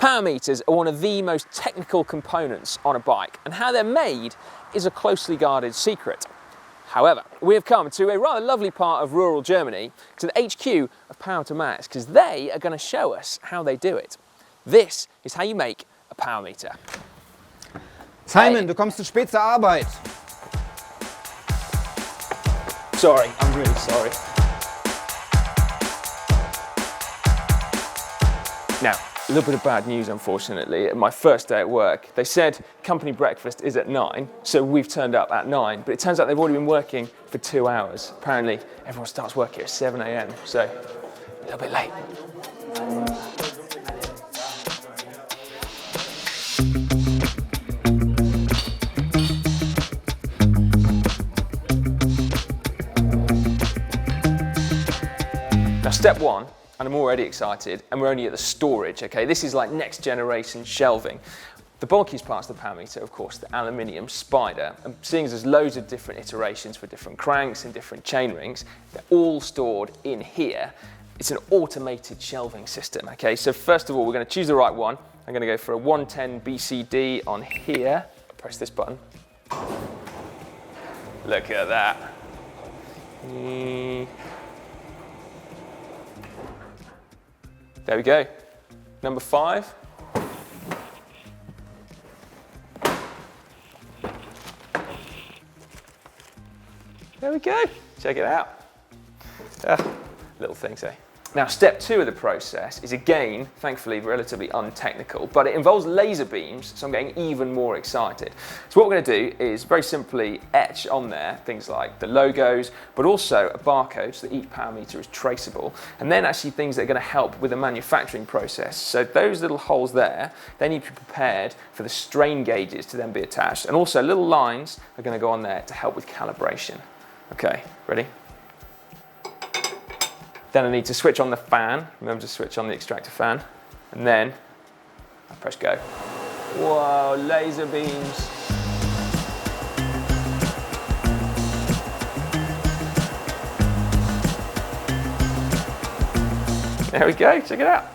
Power meters are one of the most technical components on a bike, and how they're made is a closely guarded secret. However, we have come to a rather lovely part of rural Germany, to the HQ of power2max, because they are going to show us how they do it. This is how you make a power meter. Simon, du kommst zu spät zur Arbeit. Sorry, I'm really sorry. Now, a little bit of bad news, unfortunately. My first day at work, they said company breakfast is at 9, so we've turned up at 9, but it turns out they've already been working for 2 hours. Apparently, everyone starts work here at 7 AM, so a little bit late. Now, step one, and I'm already excited, and we're only at the storage, okay? This is like next generation shelving. The bulkiest parts of the power meter, of course, the aluminium spider, and seeing as there's loads of different iterations for different cranks and different chain rings, they're all stored in here. It's an automated shelving system, okay? So first of all, we're gonna choose the right one. I'm gonna go for a 110 BCD on here. Press this button. Look at that. There we go. Number 5. There we go. Check it out. Little things, eh? Now, step 2 of the process is again, thankfully, relatively untechnical, but it involves laser beams, so I'm getting even more excited. So what we're going to do is very simply etch on there things like the logos, but also a barcode so that each power meter is traceable, and then actually things that are going to help with the manufacturing process. So those little holes there, they need to be prepared for the strain gauges to then be attached, and also little lines are going to go on there to help with calibration. Okay, ready? Then I need to switch on the fan. Remember to switch on the extractor fan. And then I press go. Whoa, laser beams. There we go, check it out.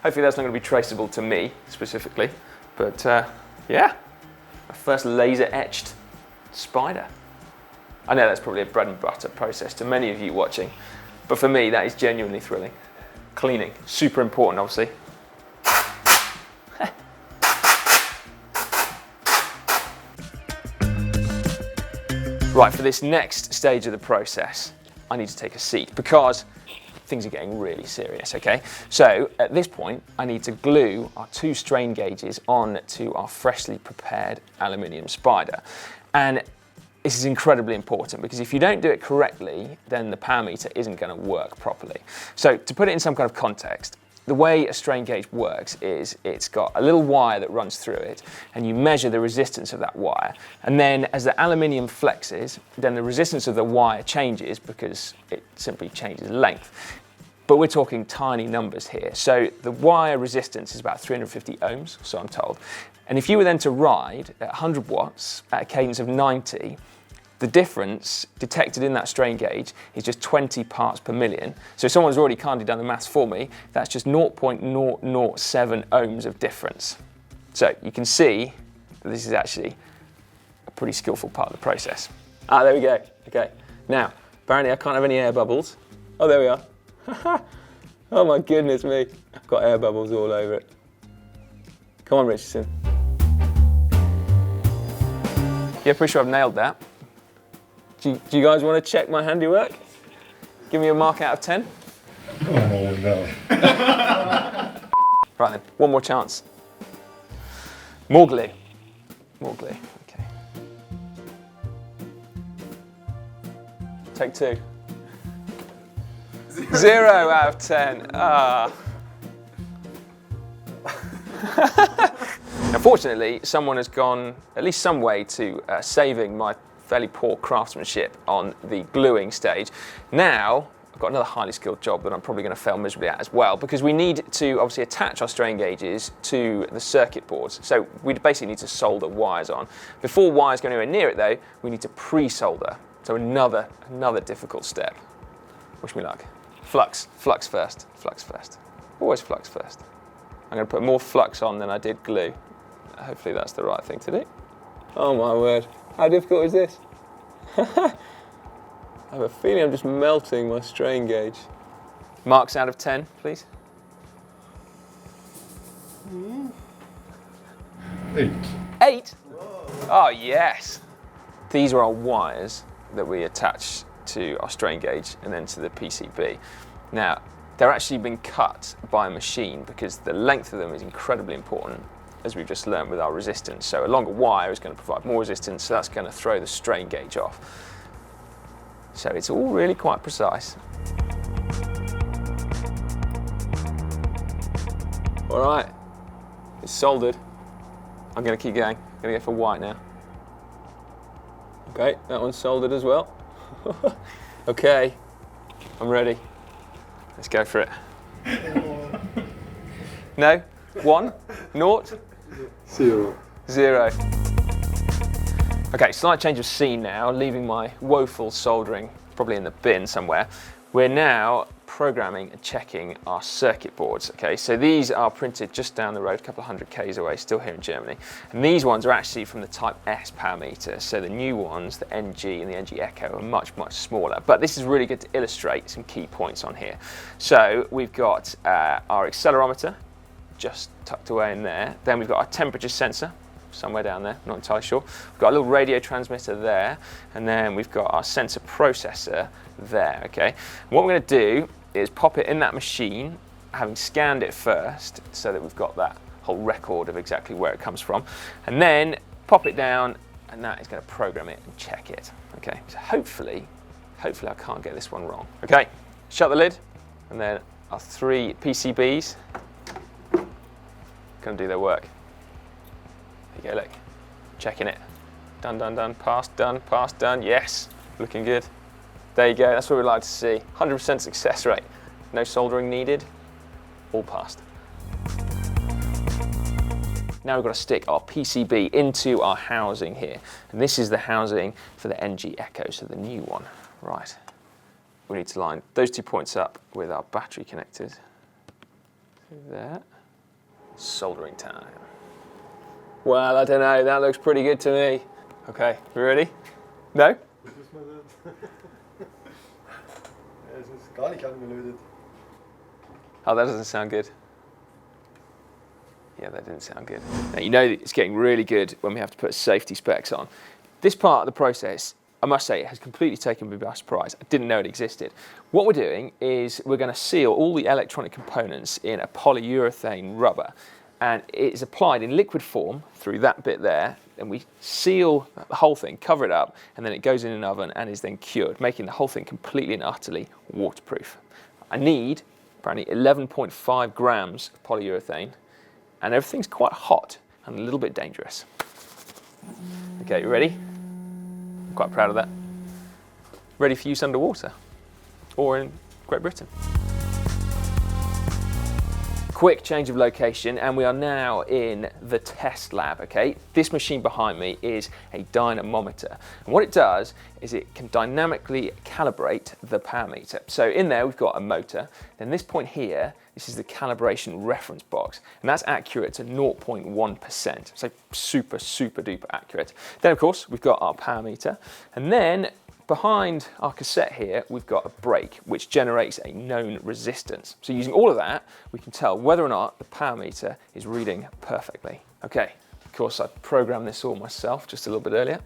Hopefully that's not going to be traceable to me specifically. But yeah, my first laser etched spider. I know that's probably a bread and butter process to many of you watching. But for me, that is genuinely thrilling. Cleaning, super important, obviously. Right, for this next stage of the process, I need to take a seat because things are getting really serious, okay? So at this point, I need to glue our 2 strain gauges on to our freshly prepared aluminium spider. And this is incredibly important because if you don't do it correctly, then the power meter isn't going to work properly. So to put it in some kind of context, the way a strain gauge works is it's got a little wire that runs through it, and you measure the resistance of that wire. And then as the aluminium flexes, then the resistance of the wire changes because it simply changes length. But we're talking tiny numbers here. So the wire resistance is about 350 ohms, so I'm told. And if you were then to ride at 100 watts at a cadence of 90, the difference detected in that strain gauge is just 20 parts per million. So someone's already kindly done the maths for me. That's just 0.007 ohms of difference. So you can see that this is actually a pretty skillful part of the process. Ah, there we go. Okay. Now, apparently I can't have any air bubbles. Oh, there we are. Oh my goodness me. I've got air bubbles all over it. Come on, Richardson. Yeah, pretty sure I've nailed that. Do you guys want to check my handiwork? Give me a mark out of 10. Oh no. Right then, one more chance. More glue. More glue, okay. Take 2. 0 out of 10. Ah. Now, fortunately, someone has gone at least some way to saving my fairly poor craftsmanship on the gluing stage. Now, I've got another highly skilled job that I'm probably going to fail miserably at as well, because we need to obviously attach our strain gauges to the circuit boards. So we basically need to solder wires on. Before wires go anywhere near it though, we need to pre-solder. So another difficult step. Wish me luck. Flux first, flux first. Always flux first. I'm going to put more flux on than I did glue. Hopefully that's the right thing to do. Oh my word, how difficult is this? I have a feeling I'm just melting my strain gauge. Marks out of 10, please. 8. 8? Oh yes. These are our wires that we attach to our strain gauge and then to the PCB. Now, they're actually been cut by a machine because the length of them is incredibly important, as we've just learned with our resistance. So a longer wire is going to provide more resistance, so that's going to throw the strain gauge off. So it's all really quite precise. All right, it's soldered. I'm going to keep going. I'm going to go for white now. Okay, that one's soldered as well. Okay, I'm ready. Let's go for it. No? 1? 0? 0. 0. Okay, slight change of scene now, leaving my woeful soldering probably in the bin somewhere. We're now programming and checking our circuit boards. Okay, so these are printed just down the road, a couple of 100 k's away, still here in Germany. And these ones are actually from the Type S power meter. So the new ones, the NG and the NG Echo, are much, much smaller. But this is really good to illustrate some key points on here. So we've got our accelerometer, just tucked away in there. Then we've got our temperature sensor, somewhere down there, not entirely sure. We've got a little radio transmitter there, and then we've got our sensor processor there, okay? And what we're gonna do is pop it in that machine, having scanned it first, so that we've got that whole record of exactly where it comes from, and then pop it down, and that is gonna program it and check it, okay? So hopefully I can't get this one wrong. Okay, shut the lid, and then our 3 PCBs gonna do their work. There you go, look, checking it. Done, done, done, passed, done, yes, looking good. There you go, that's what we like to see. 100% success rate. No soldering needed, all passed. Now we've got to stick our PCB into our housing here. And this is the housing for the NG Echo, so the new one. Right, we need to line those 2 points up with our battery connectors. There, soldering time. Well, I don't know, that looks pretty good to me. Okay, you ready? No? Oh, that doesn't sound good. Yeah, that didn't sound good. Now, you know that it's getting really good when we have to put safety specs on. This part of the process, I must say, it has completely taken me by surprise. I didn't know it existed. What we're doing is we're going to seal all the electronic components in a polyurethane rubber. And it is applied in liquid form through that bit there, and we seal the whole thing, cover it up, and then it goes in an oven and is then cured, making the whole thing completely and utterly waterproof. I need apparently 11.5 grams of polyurethane, and everything's quite hot and a little bit dangerous. Okay, you ready? I'm quite proud of that. Ready for use underwater, or in Great Britain. Quick change of location, and we are now in the test lab, okay? This machine behind me is a dynamometer. And what it does is it can dynamically calibrate the power meter. So in there we've got a motor, then this point here, this is the calibration reference box, and that's accurate to 0.1%. So super, super duper accurate. Then of course we've got our power meter, and then behind our cassette here, we've got a brake, which generates a known resistance. So using all of that, we can tell whether or not the power meter is reading perfectly. Okay, of course I programmed this all myself just a little bit earlier.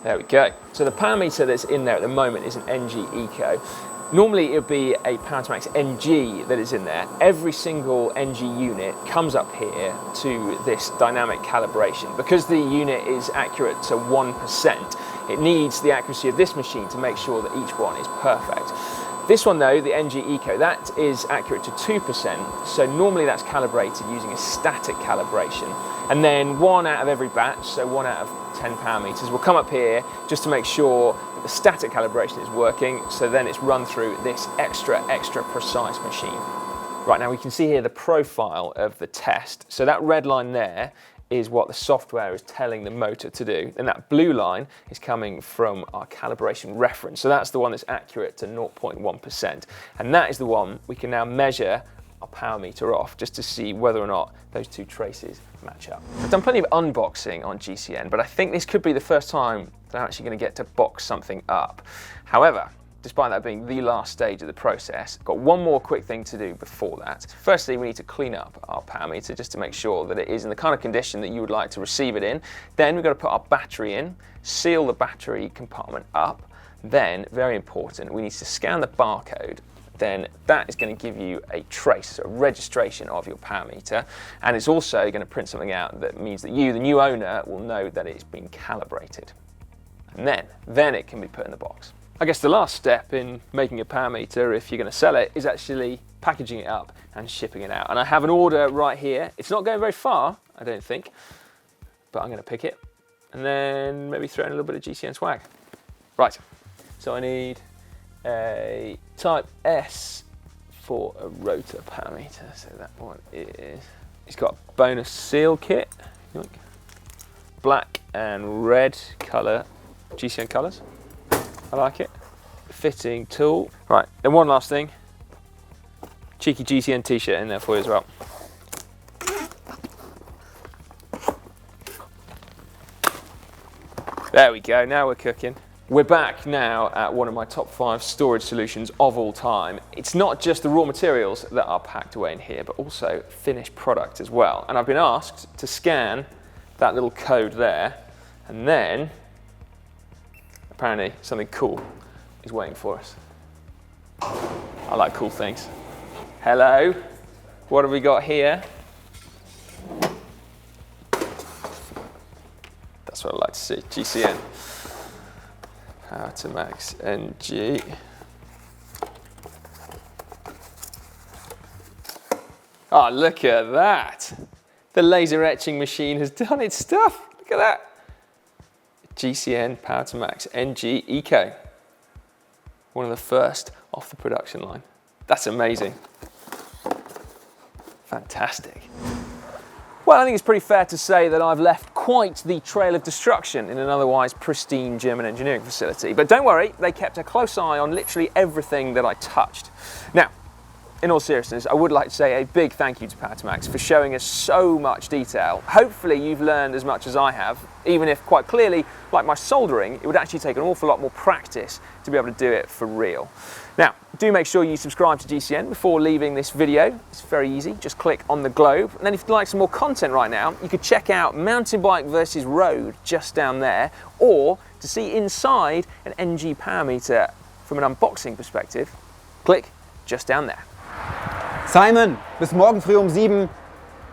There we go. So the power meter that's in there at the moment is an NG Eco. Normally it would be a power2max NG that is in there. Every single NG unit comes up here to this dynamic calibration. Because the unit is accurate to 1%, it needs the accuracy of this machine to make sure that each one is perfect. This one though, the NG Eco, that is accurate to 2%, so normally that's calibrated using a static calibration. And then 1 out of every batch, so 1 out of 10 power meters, will come up here just to make sure that the static calibration is working, so then it's run through this extra precise machine. Right, now we can see here the profile of the test. So that red line there is what the software is telling the motor to do. And that blue line is coming from our calibration reference. So that's the one that's accurate to 0.1%. And that is the one we can now measure our power meter off just to see whether or not those two traces match up. I've done plenty of unboxing on GCN, but I think this could be the first time that I'm actually going to get to box something up. However, despite that being the last stage of the process, I've got one more quick thing to do before that. Firstly, we need to clean up our power meter just to make sure that it is in the kind of condition that you would like to receive it in. Then we've got to put our battery in, seal the battery compartment up. Then, very important, we need to scan the barcode. Then that is going to give you a trace, a registration of your power meter, and it's also going to print something out that means that you, the new owner, will know that it's been calibrated. And then it can be put in the box. I guess the last step in making a power meter, if you're going to sell it, is actually packaging it up and shipping it out. And I have an order right here. It's not going very far, I don't think, but I'm going to pick it and then maybe throw in a little bit of GCN swag. Right, so I need a type S for a rotor power meter, so that one is, it's got a bonus seal kit, black and red colour, GCN colours, I like it, fitting tool. Right, then one last thing, cheeky GCN t-shirt in there for you as well. There we go, now we're cooking. We're back now at one of my top 5 storage solutions of all time. It's not just the raw materials that are packed away in here, but also finished product as well. And I've been asked to scan that little code there, and then apparently something cool is waiting for us. I like cool things. Hello, what have we got here? That's what I like to see, GCN. Power2max NG. Oh, look at that. The laser etching machine has done its stuff. Look at that. GCN Power2max NG Eco. One of the first off the production line. That's amazing. Fantastic. Well, I think it's pretty fair to say that I've left quite the trail of destruction in an otherwise pristine German engineering facility. But don't worry, they kept a close eye on literally everything that I touched. Now, in all seriousness, I would like to say a big thank you to Power2max for showing us so much detail. Hopefully you've learned as much as I have, even if quite clearly, like my soldering, it would actually take an awful lot more practice to be able to do it for real. Now, do make sure you subscribe to GCN before leaving this video. It's very easy, just click on the globe. And then if you'd like some more content right now, you could check out mountain bike versus road just down there, or to see inside an NG power meter from an unboxing perspective, click just down there. Simon, bis morgen früh um 7.